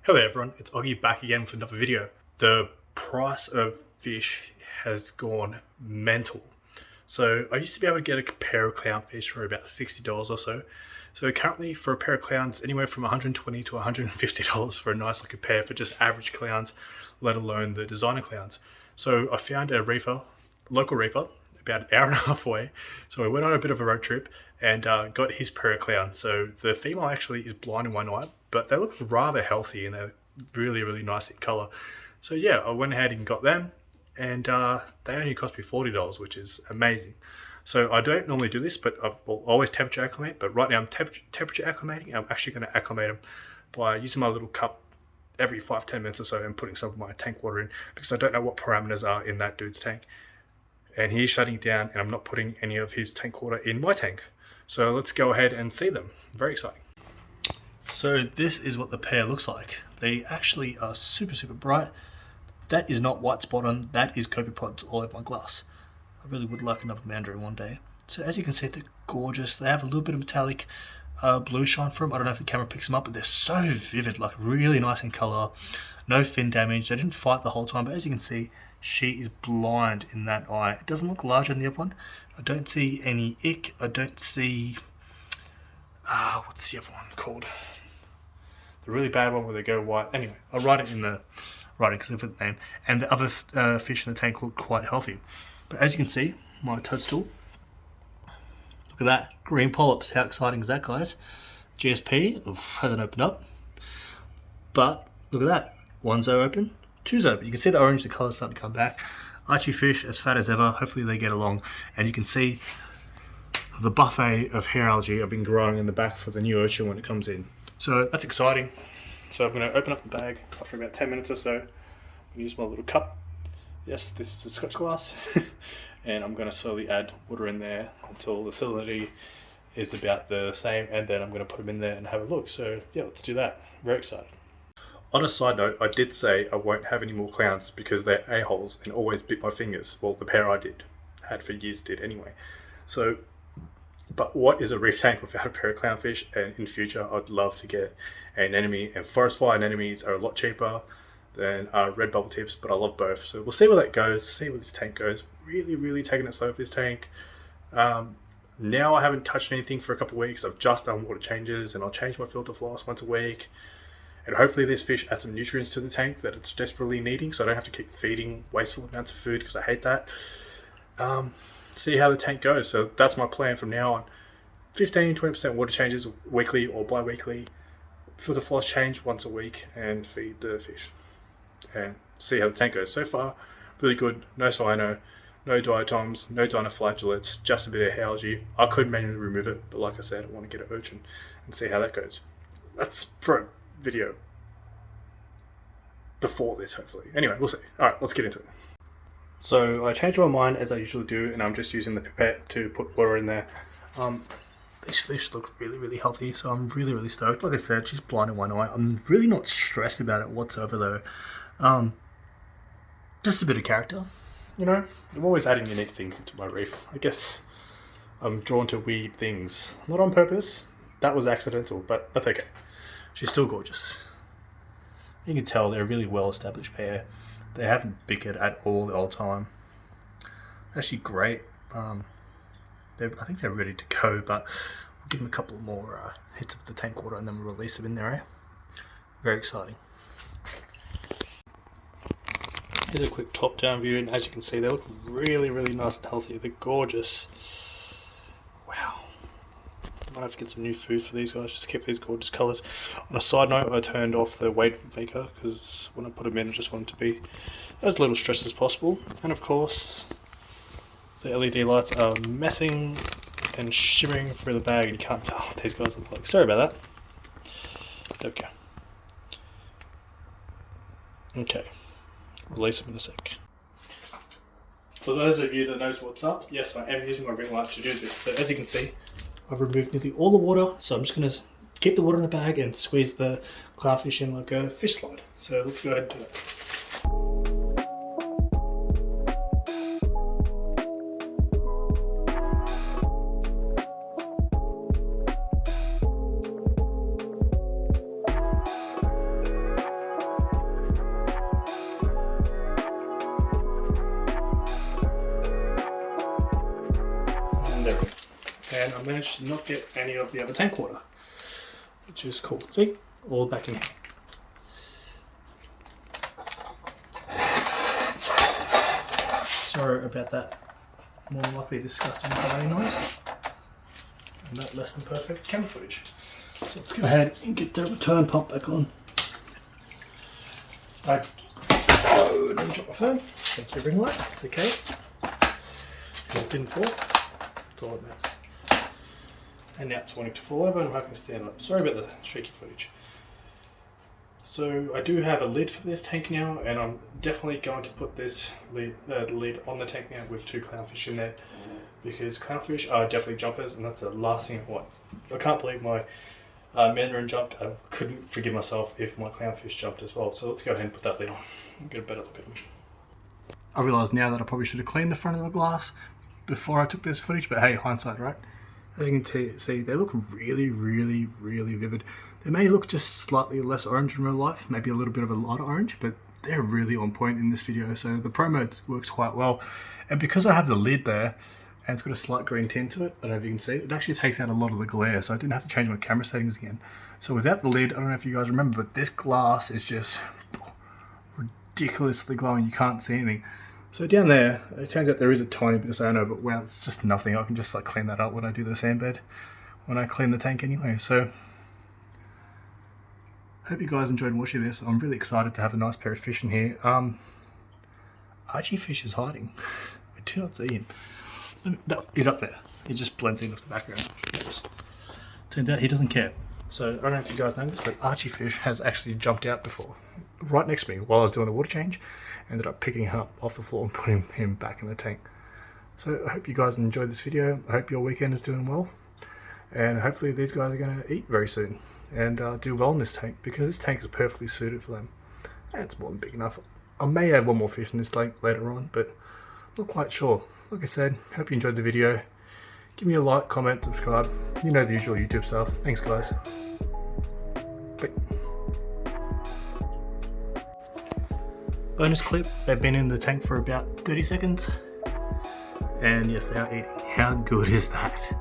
Hello everyone, it's Augie back again with another video. The price of fish has gone mental. So I used to be able to get a pair of clownfish for about $60 or so. So currently for a pair of clowns, anywhere from $120 to $150 for a nice looking pair for just average clowns, let alone the designer clowns. So I found a reefer, local reefer, about an hour and a half away. So I went on a bit of a road trip and got his pair of clowns. So the female actually is blind in one eye, but they look rather healthy and they're really nice in color. So yeah, I went ahead and got them, and they only cost me $40, which is amazing. So I don't normally do this, but I will always temperature acclimate. But right now I'm temperature acclimating. I'm actually going to acclimate them by using my little cup every 5-10 minutes or so and putting some of my tank water in, because I don't know what parameters are in that dude's tank. And he's shutting it down, and I'm not putting any of his tank water in my tank. So let's go ahead and see them. Very exciting. So this is what the pair looks like. They actually are super bright. That is not white spot on, that is copepods all over my glass. I really would like another mandarin one day. So as you can see, they're gorgeous. They have a little bit of metallic blue shine for them. I don't know if the camera picks them up, but they're so vivid, like really nice in color. No fin damage. They didn't fight the whole time, but as you can see, she is blind in that eye. It doesn't look larger than the other one. I don't see any ick. I don't see... what's the other one called? The really bad one where they go white. Anyway, I'll write it in the writing because I put the name. And the other fish in the tank look quite healthy. But as you can see, my toadstool, look at that. Green polyps. How exciting is that, guys? GSP hasn't opened up. But look at that. One's open. Two's open. You can see the orange, the colour's starting to come back. Archie fish, as fat as ever. Hopefully they get along. And you can see the buffet of hair algae I've been growing in the back for the new urchin when it comes in. So that's exciting. So I'm going to open up the bag after about 10 minutes or so. I'm going to use my little cup. Yes, this is a Scotch glass. And I'm going to slowly add water in there until the salinity is about the same. And then I'm going to put them in there and have a look. So yeah, let's do that. Very excited. On a side note, I did say I won't have any more clowns because they're a-holes and always bit my fingers. Well, the pair I had for years did anyway. So, but what is a reef tank without a pair of clownfish? And in future, I'd love to get an anemone, and forest fire anemones are a lot cheaper than red bubble tips, but I love both. So we'll see where that goes, see where this tank goes. Really taking it slow with this tank. Now I haven't touched anything for a couple of weeks. I've just done water changes, and I'll change my filter floss once a week. And hopefully this fish adds some nutrients to the tank that it's desperately needing, so I don't have to keep feeding wasteful amounts of food, because I hate that. See how the tank goes. So that's my plan from now on. 15-20% water changes weekly or bi-weekly. Filter floss change once a week and feed the fish. And see how the tank goes. So far, really good. No cyano, no diatoms, no dinoflagellates, just a bit of algae. I could manually remove it, but like I said, I want to get an urchin and see how that goes. That's for a video before this, hopefully. Anyway, we'll see. Alright, let's get into it. So I changed my mind as I usually do, and I'm just using the pipette to put water in there. These fish look really healthy, so I'm really stoked. Like I said, she's blind in one eye. I'm really not stressed about it whatsoever though. Just a bit of character, you know? I'm always adding unique things into my reef. I guess I'm drawn to weird things. Not on purpose. That was accidental, but that's okay. She's still gorgeous. You can tell they're a really well-established pair. They haven't bickered at all the whole time. Actually great. I think they're ready to go, but we'll give them a couple more hits of the tank water and then we'll release them in there. Very exciting. Here's a quick top-down view, and as you can see, they look really nice and healthy. They're gorgeous. Wow. Might have to get some new food for these guys, just to keep these gorgeous colours. On a side note, I turned off the weight maker because when I put them in, I just want them to be as little stress as possible. And of course, the LED lights are messing and shimmering through the bag, and you can't tell what these guys look like. Sorry about that. There we go. Okay, release them in a sec. For those of you that knows what's up, yes, I am using my ring light to do this. So as you can see, I've removed nearly all the water, so I'm just going to keep the water in the bag and squeeze the clownfish in like a fish slide. So let's go ahead and do that. and I managed to not get any of the other tank water, which is cool. See, all back in here. Sorry about that more than likely disgusting quality noise and that less than perfect camera footage. So let's go ahead and get the return pump back on. Oh, didn't drop my phone. Thank you, ring light. It's okay. It didn't fall. That's all it matters. And now it's wanting to fall over and I'm having to stand up. Sorry about the shaky footage. So I do have a lid for this tank now, and I'm definitely going to put this lid on the tank now with 2 clownfish in there, because clownfish are definitely jumpers, and that's the last thing I want. I can't believe my mandarin jumped. I couldn't forgive myself if my clownfish jumped as well. So let's go ahead and put that lid on and get a better look at them. I realise now that I probably should have cleaned the front of the glass before I took this footage, but hey, hindsight, right? As you can see, they look really, really, really vivid. They may look just slightly less orange in real life, maybe a little bit of a lighter orange, but they're really on point in this video, so the Pro Mode works quite well. And because I have the lid there, and it's got a slight green tint to it, I don't know if you can see, it actually takes out a lot of the glare, so I didn't have to change my camera settings again. So without the lid, I don't know if you guys remember, but this glass is just ridiculously glowing, you can't see anything. So down there, it turns out there is a tiny bit of cyano, but wow, it's just nothing. I can just like clean that up when I do the sand bed, when I clean the tank anyway. So, hope you guys enjoyed watching this. I'm really excited to have a nice pair of fish in here. Algae fish is hiding. I do not see him. No, he's up there. He just blends in with the background. Turns out he doesn't care. So, I don't know if you guys know this, but Algae fish has actually jumped out before. Right next to me while I was doing the water change. Ended up picking him up off the floor and putting him back in the tank. So I hope you guys enjoyed this video. I hope your weekend is doing well. And hopefully these guys are going to eat very soon and do well in this tank, because this tank is perfectly suited for them. And it's more than big enough. I may add one more fish in this tank later on, but not quite sure. Like I said, hope you enjoyed the video. Give me a like, comment, subscribe. You know the usual YouTube stuff. Thanks guys. Bye. Bonus clip, they've been in the tank for about 30 seconds. And yes, they are eating. How good is that?